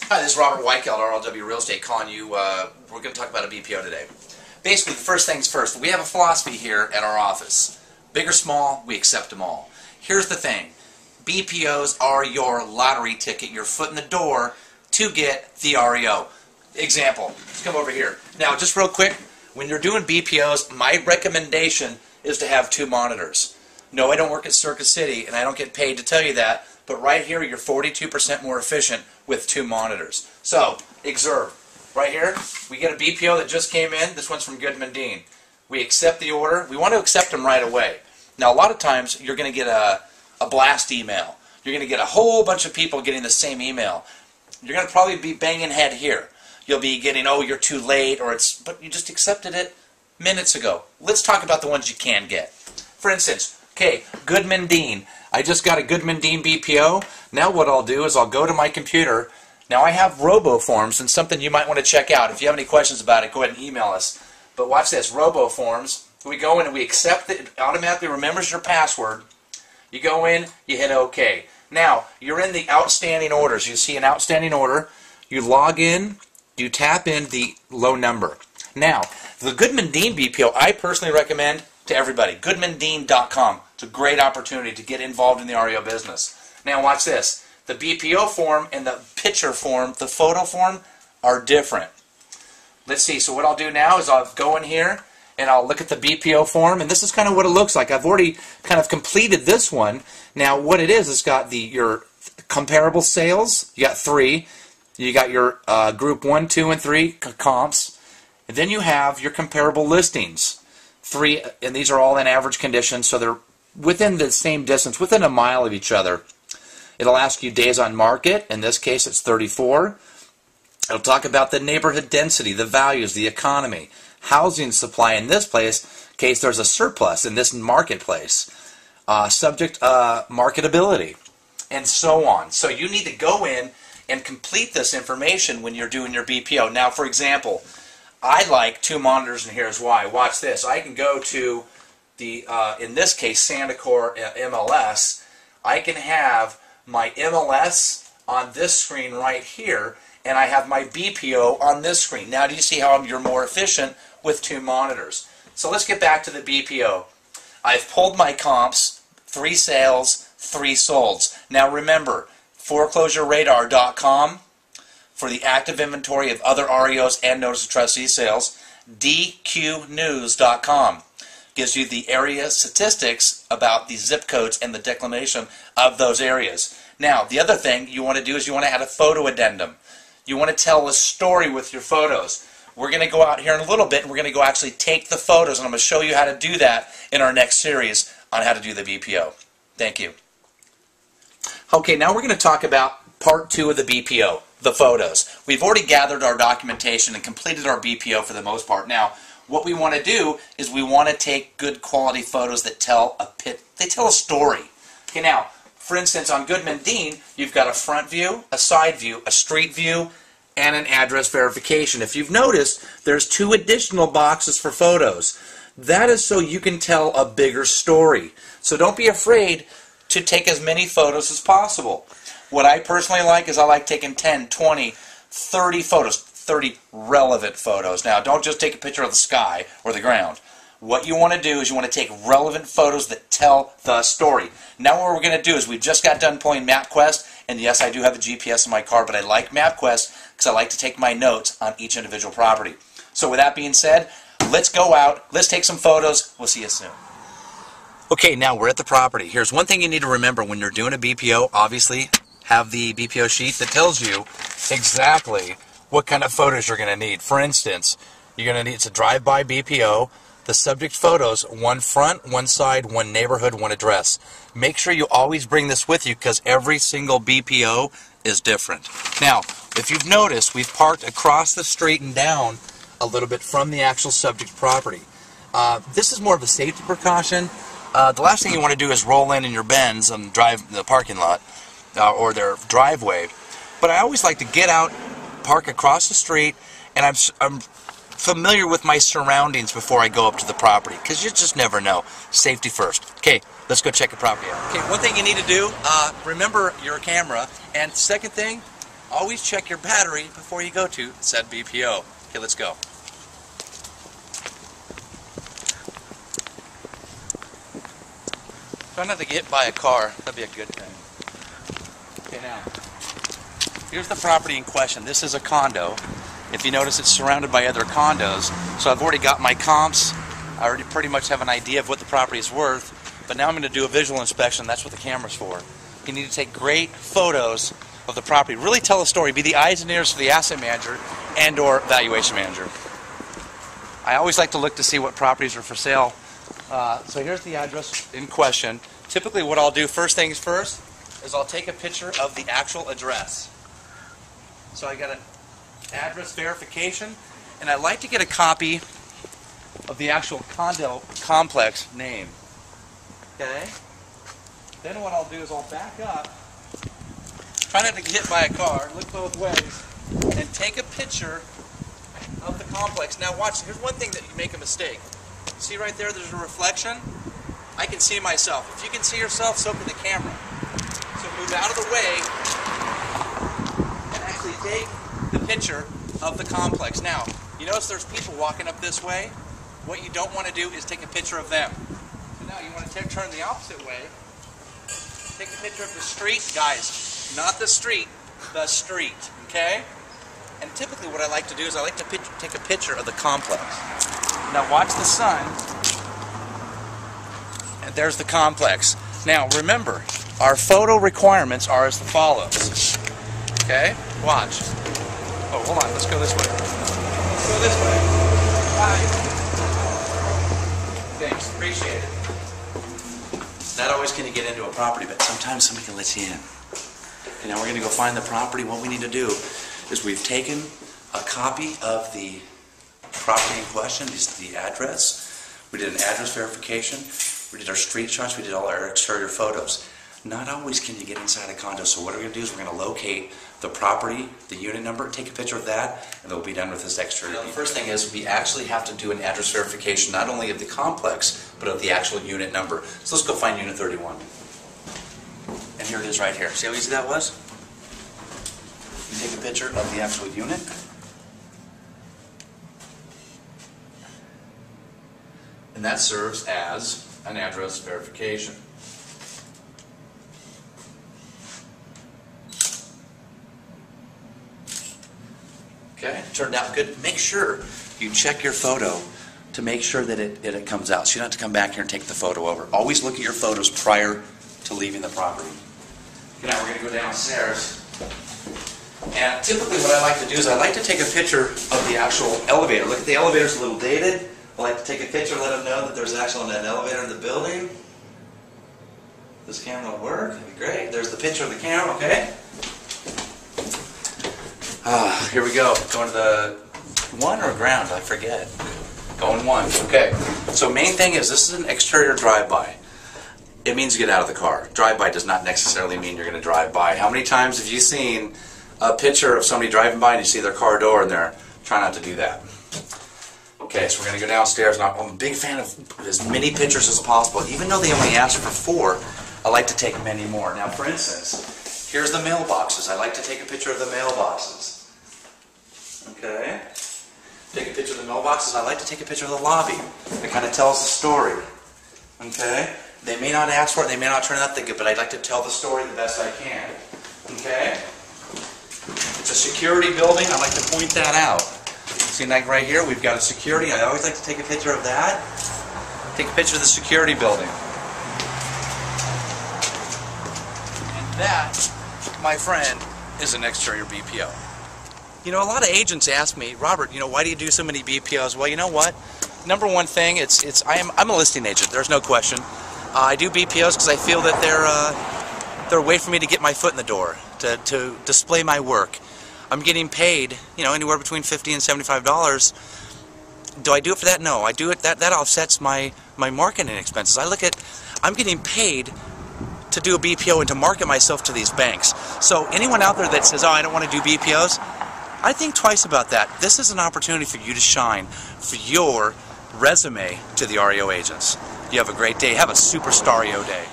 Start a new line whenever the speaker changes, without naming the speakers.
Hi, this is Robert Weichelt, RLW Real Estate, calling you. We're going to talk about a BPO today. Basically, the first things first, we have a philosophy here at our office. Big or small, we accept them all. Here's the thing. BPOs are your lottery ticket, your foot in the door to get the REO. Example, let's come over here. Now, just real quick, when you're doing BPOs, my recommendation is to have 2 monitors. No, I don't work at Circuit City, and I don't get paid to tell you that, but right here, you're 42% more efficient with 2 monitors. So, observe. Right here, we get a BPO that just came in. This one's from Goodman Dean. We accept the order. We want to accept them right away. Now, a lot of times, you're going to get a blast email. You're going to get a whole bunch of people getting the same email. You're going to probably be banging head here. You'll be getting, oh, you're too late, but you just accepted it minutes ago. Let's talk about the ones you can get. For instance, okay, Goodman Dean. I just got a Goodman Dean BPO. Now what I'll do is I'll go to my computer. Now I have RoboForms, and something you might want to check out. If you have any questions about it, go ahead and email us. But watch this, RoboForms. We go in and we accept it. It automatically remembers your password. You go in, you hit OK. Now, you're in the outstanding orders. You see an outstanding order. You log in. You tap in the low number. Now, the Goodman Dean BPO, I personally recommend to everybody. GoodmanDean.com. It's a great opportunity to get involved in the REO business. Now, watch this. The BPO form and the picture form, the photo form, are different. Let's see. So what I'll do now is I'll go in here and I'll look at the BPO form, and this is kind of what it looks like. I've already kind of completed this one. Now, what it is, it's got your comparable sales. You got 3. You got your group 1, 2, and 3 comps. And then you have your comparable listings. 3, and these are all in average condition, so they're within the same distance, within a mile of each other. It'll ask you days on market. In this case, it's 34. It'll talk about the neighborhood density, the values, the economy, housing supply. In this case, there's a surplus in this marketplace. Subject marketability, and so on. So you need to go in and complete this information when you're doing your BPO. Now, for example, I like 2 monitors, and here's why. Watch this. I can go to the, in this case, Sandicor MLS. I can have my MLS on this screen right here, and I have my BPO on this screen. Now, do you see how you're more efficient with 2 monitors? So let's get back to the BPO. I've pulled my comps, 3 sales, 3 solds. Now remember, foreclosureradar.com for the active inventory of other REOs and notice of trustee sales. dqnews.com gives you the area statistics about the zip codes and the declination of those areas. Now, the other thing you want to do is you want to add a photo addendum. You want to tell a story with your photos. We're going to go out here in a little bit, and we're going to go actually take the photos, and I'm going to show you how to do that in our next series on how to do the BPO. Thank you. Okay, now we're going to talk about part 2 of the BPO, the photos. We've already gathered our documentation and completed our BPO for the most part. Now, what we want to do is we want to take good quality photos that tell a story. Okay, now, for instance, on Goodman Dean, you've got a front view, a side view, a street view, and an address verification. If you've noticed, there's 2 additional boxes for photos. That is so you can tell a bigger story. So don't be afraid to take as many photos as possible. What I personally like is I like taking 10, 20, 30 photos, 30 relevant photos. Now, don't just take a picture of the sky or the ground. What you want to do is you want to take relevant photos that tell the story. Now what we're going to do is we just got done pulling MapQuest, and yes, I do have a GPS in my car, but I like MapQuest because I like to take my notes on each individual property. So with that being said, let's go out, let's take some photos, we'll see you soon. Okay, now we're at the property. Here's one thing you need to remember when you're doing a BPO. Obviously, have the BPO sheet that tells you exactly what kind of photos you're going to need. For instance, you're going to need to drive-by BPO, the subject photos, 1 front, 1 side, 1 neighborhood, 1 address. Make sure you always bring this with you because every single BPO is different. Now, if you've noticed, we've parked across the street and down a little bit from the actual subject property. This is more of a safety precaution. The last thing you want to do is roll in your Benz and drive the parking lot or their driveway. But I always like to get out, park across the street, and I'm familiar with my surroundings before I go up to the property, because you just never know. Safety first. Okay, let's go check the property out. Okay, one thing you need to do, remember your camera, and second thing, always check your battery before you go to said BPO. Okay, let's go. Try not to get hit by a car. That'd be a good thing. Okay, now, here's the property in question. This is a condo. If you notice, it's surrounded by other condos. So I've already got my comps. I already pretty much have an idea of what the property is worth. But now I'm going to do a visual inspection. That's what the camera's for. You need to take great photos of the property. Really tell a story. Be the eyes and ears for the asset manager and or valuation manager. I always like to look to see what properties are for sale. So here's the address in question. Typically what I'll do first things first is I'll take a picture of the actual address. So I got an address verification, and I like to get a copy of the actual condo complex name. Okay? Then what I'll do is I'll back up, try not to get hit by a car, look both ways, and take a picture of the complex. Now watch, here's one thing that you make a mistake. See right there, there's a reflection? I can see myself. If you can see yourself, so can the camera. So move out of the way and actually take the picture of the complex. Now, you notice there's people walking up this way. What you don't want to do is take a picture of them. So now you want to turn the opposite way. Take a picture of the street. Guys, not the street, the street. Okay? And typically what I like to do is I like to take a picture of the complex. Now watch the sun. And there's the complex. Now remember, our photo requirements are as follows. Okay? Watch. Oh, hold on. Let's go this way. Let's go this way. Bye. Thanks. Appreciate it. Not always can you get into a property, but sometimes somebody can let you in. And now we're going to go find the property. What we need to do is we've taken a copy of the property in question, the address. We did an address verification. We did our street shots. We did all our exterior photos. Not always can you get inside a condo, so what we're going to do is we're going to locate the property, the unit number, take a picture of that, and we'll be done with this exterior. The first thing is we actually have to do an address verification, not only of the complex, but of the actual unit number. So let's go find unit 31. And here it is right here. See how easy that was? You take a picture of the actual unit. And that serves as an address verification. Okay, turned out good. Make sure you check your photo to make sure that it comes out. So you don't have to come back here and take the photo over. Always look at your photos prior to leaving the property. Okay, now we're going to go downstairs. And typically what I like to do is I like to take a picture of the actual elevator. Look at the elevator's a little dated. I like to take a picture and let them know that there's actually an elevator in the building. This camera will work. That'd be great. There's the picture of the camera, okay? Here we go. Going to the one or ground, I forget. Going one. Okay. So main thing is this is an exterior drive-by. It means you get out of the car. Drive-by does not necessarily mean you're going to drive by. How many times have you seen a picture of somebody driving by and you see their car door in there? Try not to do that. Okay, so we're going to go downstairs. Now, I'm a big fan of as many pictures as possible. Even though they only asked for 4, I like to take many more. Now, for instance, here's the mailboxes. I like to take a picture of the mailboxes. Okay? Take a picture of the mailboxes. I like to take a picture of the lobby. It kind of tells the story. Okay? They may not ask for it. They may not turn out that good, but I'd like to tell the story the best I can. Okay? It's a security building. I like to point that out. See, like right here, we've got a security. I always like to take a picture of that. Take a picture of the security building. And that, my friend, is an exterior BPO. You know, a lot of agents ask me, Robert, you know, why do you do so many BPOs? Well, you know what? Number one thing, I'm a listing agent. There's no question. I do BPOs because I feel that they're a way for me to get my foot in the door, to display my work. I'm getting paid, you know, anywhere between $50 and $75. Do I do it for that? No, I do it. That offsets my marketing expenses. I'm getting paid to do a BPO and to market myself to these banks. So anyone out there that says, oh, I don't want to do BPOs, I think twice about that. This is an opportunity for you to shine, for your resume to the REO agents. You have a great day. Have a SuperStaREO day.